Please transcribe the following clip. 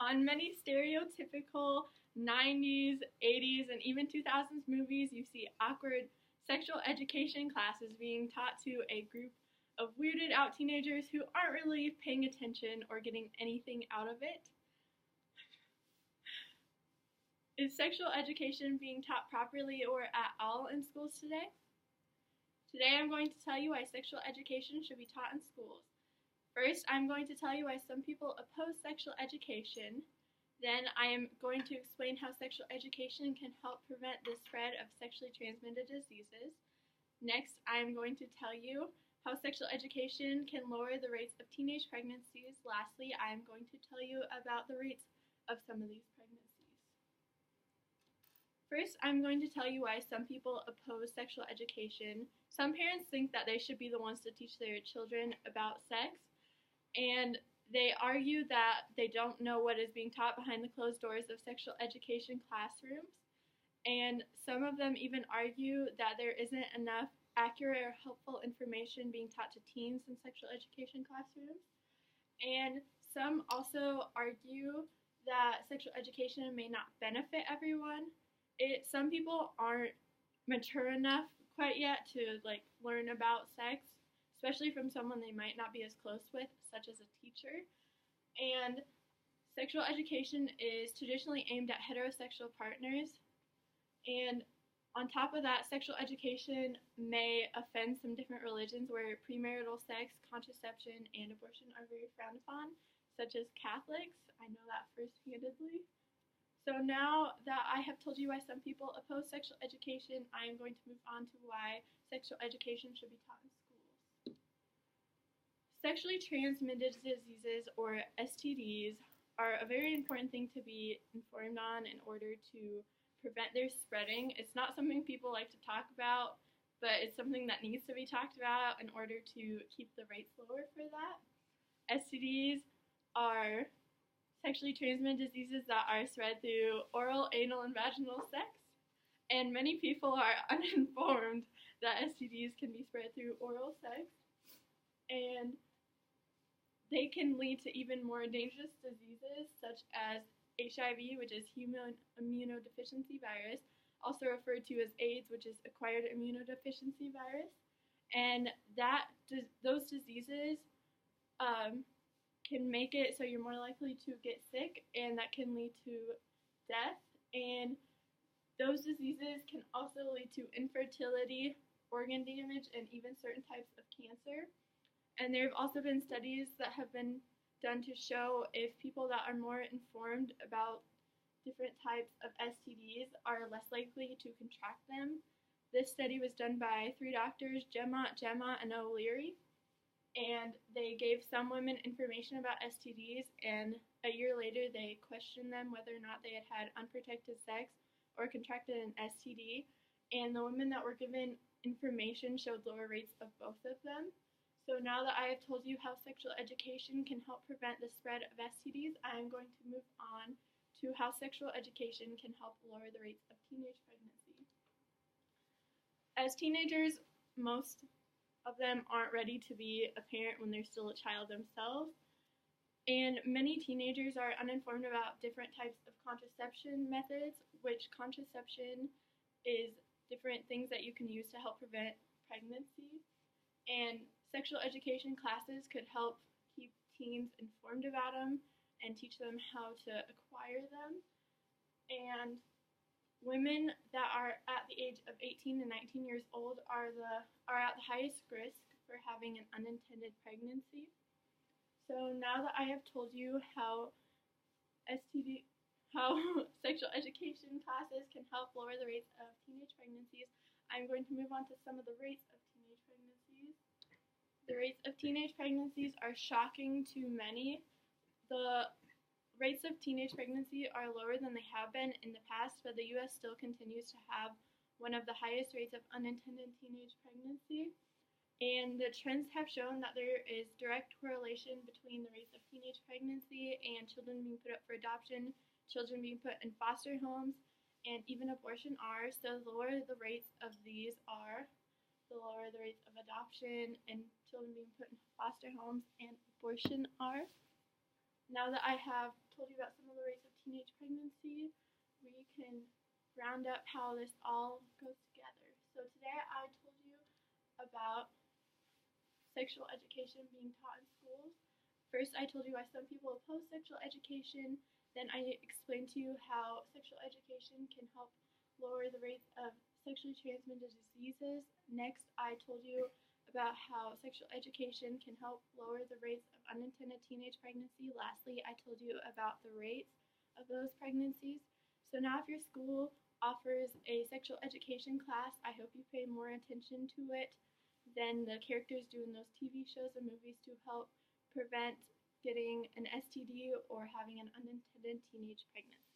On many stereotypical 90s, 80s, and even 2000s movies, you see awkward sexual education classes being taught to a group of weirded out teenagers who aren't really paying attention or getting anything out of it. Is sexual education being taught properly or at all in schools today? Today I'm going to tell you why sexual education should be taught in schools. First, I'm going to tell you why some people oppose sexual education. Then I am going to explain how sexual education can help prevent the spread of sexually transmitted diseases. Next, I am going to tell you how sexual education can lower the rates of teenage pregnancies. Lastly, I am going to tell you about the rates of some of these pregnancies. First, I'm going to tell you why some people oppose sexual education. Some parents think that they should be the ones to teach their children about sex, and they argue that they don't know what is being taught behind the closed doors of sexual education classrooms. And some of them even argue that there isn't enough accurate or helpful information being taught to teens in sexual education classrooms. And some also argue that sexual education may not benefit everyone. Some people aren't mature enough quite yet to learn about sex, especially from someone they might not be as close with, such as a teacher. And sexual education is traditionally aimed at heterosexual partners. And on top of that, sexual education may offend some different religions where premarital sex, contraception, and abortion are very frowned upon, such as Catholics. I know that first-handedly. So now that I have told you why some people oppose sexual education, I am going to move on to why sexual education should be taught in schools. Sexually transmitted diseases, or STDs, are a very important thing to be informed on in order to prevent their spreading. It's not something people like to talk about, but it's something that needs to be talked about in order to keep the rates lower for that. STDs are sexually transmitted diseases that are spread through oral, anal, and vaginal sex. And many people are uninformed that STDs can be spread through oral sex. And they can lead to even more dangerous diseases, such as HIV, which is human immunodeficiency virus, also referred to as AIDS, which is acquired immunodeficiency virus. And those diseases can make it so you're more likely to get sick, and that can lead to death. And those diseases can also lead to infertility, organ damage, and even certain types of cancer. And there have also been studies that have been done to show if people that are more informed about different types of STDs are less likely to contract them. This study was done by 3 doctors, Gemma, and O'Leary. And they gave some women information about STDs, and a year later they questioned them whether or not they had had unprotected sex or contracted an STD, and the women that were given information showed lower rates of both of them. So now that I have told you how sexual education can help prevent the spread of STDs, I am going to move on to how sexual education can help lower the rates of teenage pregnancy. As teenagers, most of them aren't ready to be a parent when they're still a child themselves. And many teenagers are uninformed about different types of contraception methods, which contraception is different things that you can use to help prevent pregnancy. And sexual education classes could help keep teens informed about them and teach them how to acquire them. And women that are at the age of 18 to 19 years old are at the highest risk for having an unintended pregnancy. So now that I have told you how sexual education classes can help lower the rates of teenage pregnancies, I'm going to move on to some of the rates of teenage pregnancies. The rates of teenage pregnancies are shocking to many. The rates of teenage pregnancy are lower than they have been in the past, but the U.S. still continues to have one of the highest rates of unintended teenage pregnancy. And the trends have shown that there is direct correlation between the rates of teenage pregnancy and children being put up for adoption, children being put in foster homes, and even abortion are. So the lower the rates of these are, the lower the rates of adoption and children being put in foster homes and abortion are. Now that I have told you about some of the rates of teenage pregnancy, we can round up how this all goes together. So today I told you about sexual education being taught in schools. First, I told you why some people oppose sexual education. Then I explained to you how sexual education can help lower the rates of sexually transmitted diseases. Next, I told you about how sexual education can help lower the rates of unintended teenage pregnancy. Lastly, I told you about the rates of those pregnancies. So now if your school offers a sexual education class, I hope you pay more attention to it than the characters do in those TV shows and movies to help prevent getting an STD or having an unintended teenage pregnancy.